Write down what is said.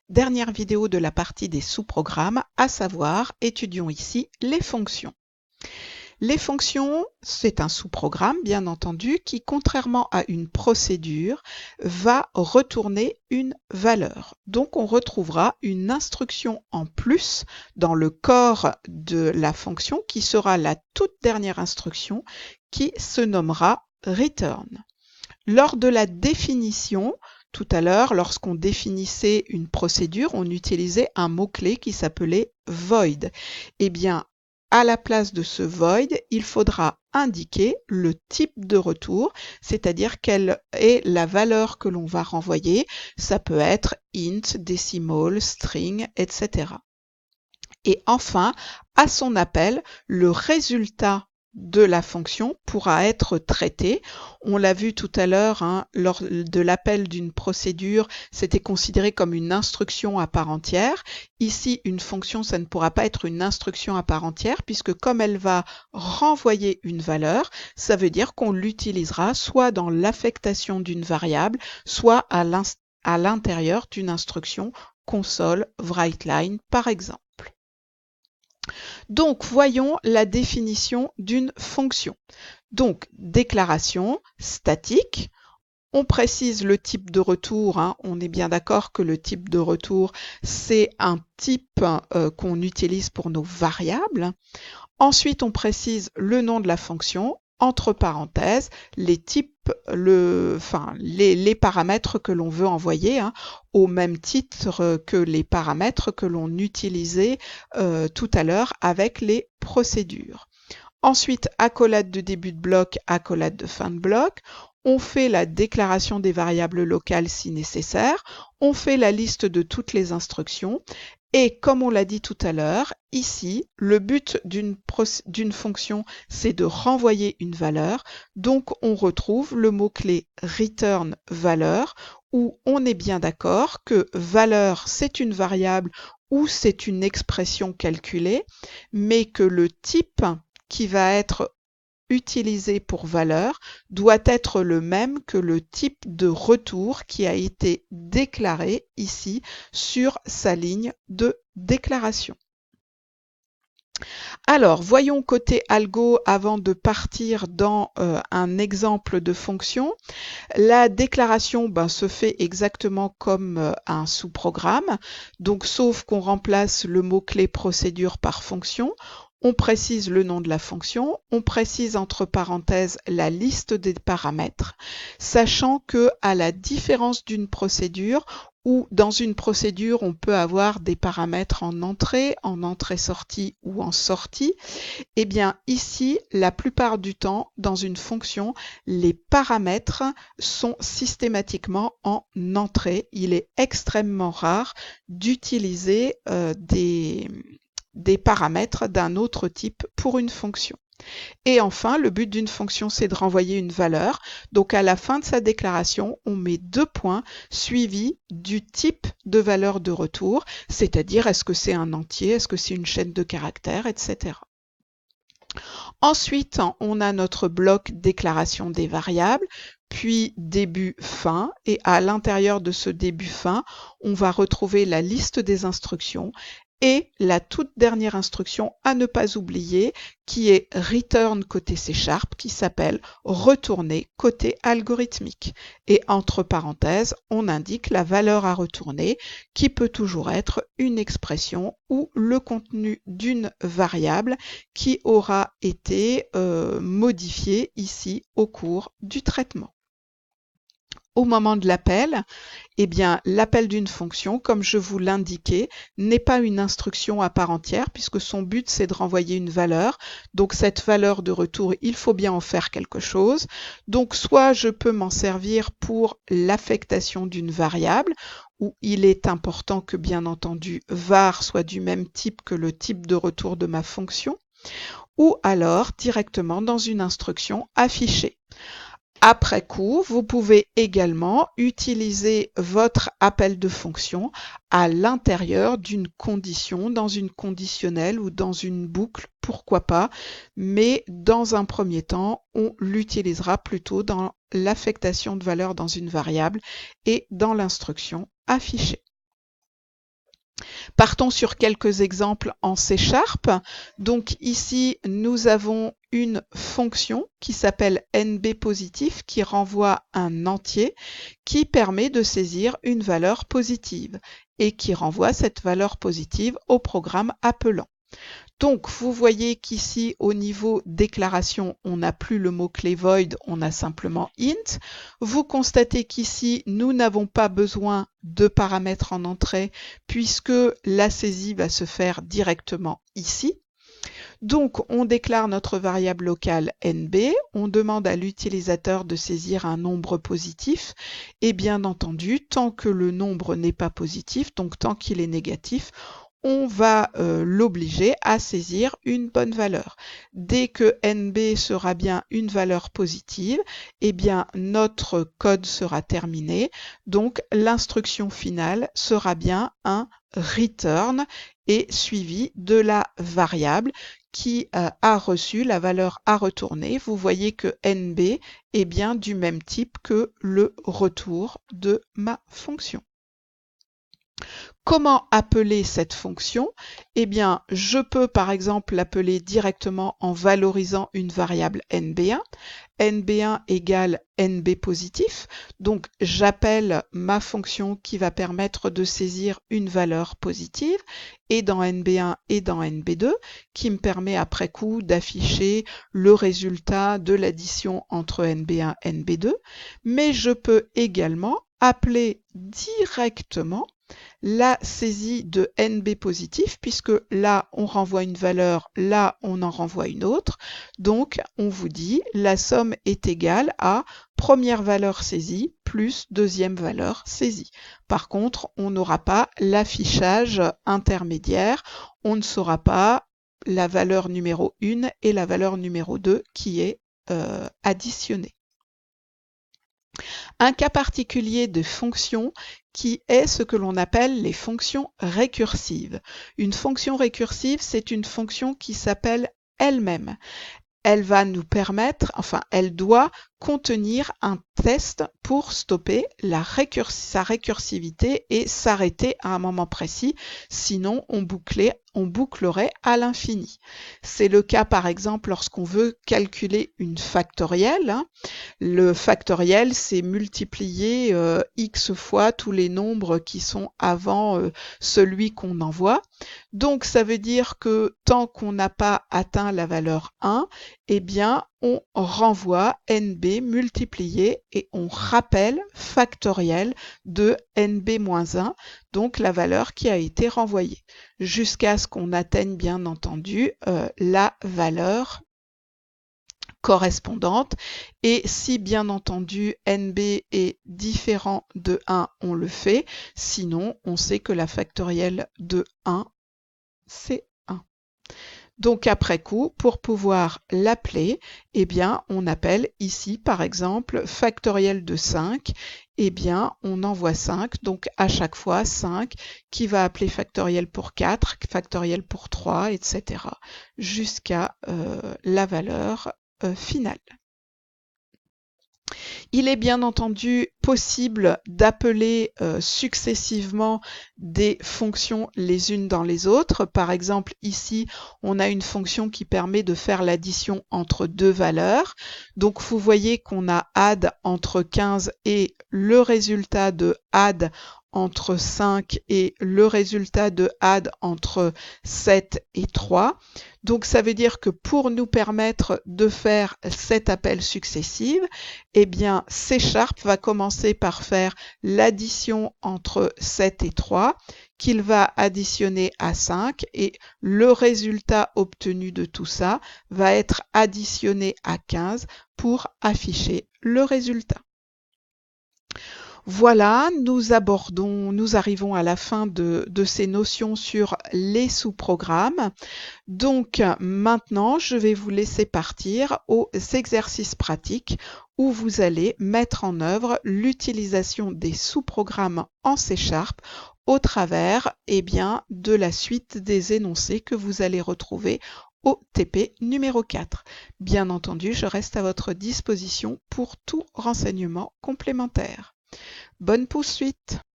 dernière vidéo de la partie des sous-programmes, à savoir, étudions ici les fonctions. Les fonctions, c'est un sous-programme, bien entendu, qui, contrairement à une procédure, va retourner une valeur. Donc, on retrouvera une instruction en plus dans le corps de la fonction qui sera la toute dernière instruction qui se nommera return. Lors de la définition, tout à l'heure, lorsqu'on définissait une procédure, on utilisait un mot-clé qui s'appelait void. Eh bien, à la place de ce void, il faudra indiquer le type de retour, c'est-à-dire quelle est la valeur que l'on va renvoyer. Ça peut être int, decimal, string, etc. Et enfin, à son appel, le résultat de la fonction pourra être traité. On l'a vu tout à l'heure, lors de l'appel d'une procédure, c'était considéré comme une instruction à part entière. Ici, une fonction, ça ne pourra pas être une instruction à part entière, puisque comme elle va renvoyer une valeur, ça veut dire qu'on l'utilisera soit dans l'affectation d'une variable, soit à l'intérieur d'une instruction console, writeline, par exemple. Donc, voyons la définition d'une fonction. Donc, déclaration statique. On précise le type de retour. On est bien d'accord que le type de retour, c'est un type qu'on utilise pour nos variables. Ensuite, on précise le nom de la fonction, entre parenthèses, les types, les paramètres que l'on veut envoyer, au même titre que les paramètres que l'on utilisait tout à l'heure avec les procédures. Ensuite, accolade de début de bloc, accolade de fin de bloc. On fait la déclaration des variables locales si nécessaire. On fait la liste de toutes les instructions. Et comme on l'a dit tout à l'heure, ici, le but d'une fonction, c'est de renvoyer une valeur. Donc, on retrouve le mot-clé return valeur, où on est bien d'accord que valeur, c'est une variable ou c'est une expression calculée, mais que le type qui va être utilisé pour valeur doit être le même que le type de retour qui a été déclaré ici sur sa ligne de déclaration. Alors, voyons côté algo avant de partir dans un exemple de fonction. La déclaration se fait exactement comme un sous-programme, donc sauf qu'on remplace le mot-clé procédure par fonction. On précise le nom de la fonction, on précise entre parenthèses la liste des paramètres, sachant que à la différence d'une procédure, où dans une procédure on peut avoir des paramètres en entrée-sortie ou en sortie, eh bien ici, la plupart du temps, dans une fonction, les paramètres sont systématiquement en entrée. Il est extrêmement rare d'utiliser des paramètres d'un autre type pour une fonction. Et enfin, le but d'une fonction, c'est de renvoyer une valeur. Donc à la fin de sa déclaration, on met 2 points suivis du type de valeur de retour, c'est-à-dire est-ce que c'est un entier, est-ce que c'est une chaîne de caractères, etc. Ensuite, on a notre bloc déclaration des variables, puis début-fin, et à l'intérieur de ce début-fin, on va retrouver la liste des instructions et la toute dernière instruction à ne pas oublier qui est return côté C#, qui s'appelle retourner côté algorithmique. Et entre parenthèses, on indique la valeur à retourner qui peut toujours être une expression ou le contenu d'une variable qui aura été modifié ici au cours du traitement. Au moment de l'appel, eh bien, l'appel d'une fonction, comme je vous l'indiquais, n'est pas une instruction à part entière puisque son but, c'est de renvoyer une valeur. Donc, cette valeur de retour, il faut bien en faire quelque chose. Donc, soit je peux m'en servir pour l'affectation d'une variable, où il est important que, bien entendu, var soit du même type que le type de retour de ma fonction, ou alors directement dans une instruction affichée. Après coup, vous pouvez également utiliser votre appel de fonction à l'intérieur d'une condition, dans une conditionnelle ou dans une boucle, pourquoi pas, mais dans un premier temps, on l'utilisera plutôt dans l'affectation de valeur dans une variable et dans l'instruction affichée. Partons sur quelques exemples en C#. Donc ici, nous avons une fonction qui s'appelle nb_positif qui renvoie un entier qui permet de saisir une valeur positive et qui renvoie cette valeur positive au programme appelant. Donc, vous voyez qu'ici, au niveau déclaration, on n'a plus le mot-clé void, on a simplement int. Vous constatez qu'ici, nous n'avons pas besoin de paramètres en entrée puisque la saisie va se faire directement ici. Donc, on déclare notre variable locale nb, on demande à l'utilisateur de saisir un nombre positif, et bien entendu, tant que le nombre n'est pas positif, donc tant qu'il est négatif, on va l'obliger à saisir une bonne valeur. Dès que nb sera bien une valeur positive, eh bien notre code sera terminé. Donc l'instruction finale sera bien un return et suivi de la variable qui a reçu la valeur à retourner. Vous voyez que nb est bien du même type que le retour de ma fonction. Comment appeler cette fonction? Eh bien, je peux par exemple l'appeler directement en valorisant une variable nb1. nb1 égale nb_positif. Donc, j'appelle ma fonction qui va permettre de saisir une valeur positive, et dans nb1 et dans nb2, qui me permet après coup d'afficher le résultat de l'addition entre nb1 et nb2. Mais je peux également appeler directement la saisie de nb_positif, puisque là on renvoie une valeur, là on en renvoie une autre. Donc on vous dit la somme est égale à première valeur saisie plus deuxième valeur saisie. Par contre, on n'aura pas l'affichage intermédiaire, on ne saura pas la valeur numéro 1 et la valeur numéro 2 qui est additionnée. Un cas particulier de fonction qui est ce que l'on appelle les fonctions récursives. Une fonction récursive, c'est une fonction qui s'appelle elle-même. Elle va nous permettre, enfin, elle doit contenir un test pour stopper sa récursivité et s'arrêter à un moment précis, sinon on bouclerait à l'infini. C'est le cas par exemple lorsqu'on veut calculer une factorielle. Le factoriel, c'est multiplier x fois tous les nombres qui sont avant celui qu'on envoie. Donc ça veut dire que tant qu'on n'a pas atteint la valeur 1, eh bien on renvoie nb multiplié et on rappelle factoriel de nb-1, donc la valeur qui a été renvoyée, jusqu'à ce qu'on atteigne bien entendu la valeur correspondante. Et si bien entendu nb est différent de 1, on le fait. Sinon, on sait que la factorielle de 1, c'est 1. Donc après coup, pour pouvoir l'appeler, eh bien, on appelle ici, par exemple, factoriel de 5. Eh bien, on envoie 5, donc à chaque fois 5, qui va appeler factoriel pour 4, factoriel pour 3, etc. jusqu'à la valeur finale. Il est bien entendu possible d'appeler successivement des fonctions les unes dans les autres. Par exemple, ici, on a une fonction qui permet de faire l'addition entre deux valeurs. Donc, vous voyez qu'on a add entre 15 et le résultat de add entre 5 et le résultat de add entre 7 et 3. Donc ça veut dire que pour nous permettre de faire cet appel successif, eh bien C# va commencer par faire l'addition entre 7 et 3, qu'il va additionner à 5, et le résultat obtenu de tout ça va être additionné à 15 pour afficher le résultat. Voilà, nous arrivons à la fin de ces notions sur les sous-programmes. Donc maintenant, je vais vous laisser partir aux exercices pratiques où vous allez mettre en œuvre l'utilisation des sous-programmes en C# au travers de la suite des énoncés que vous allez retrouver au TP numéro 4. Bien entendu, je reste à votre disposition pour tout renseignement complémentaire. Bonne poursuite!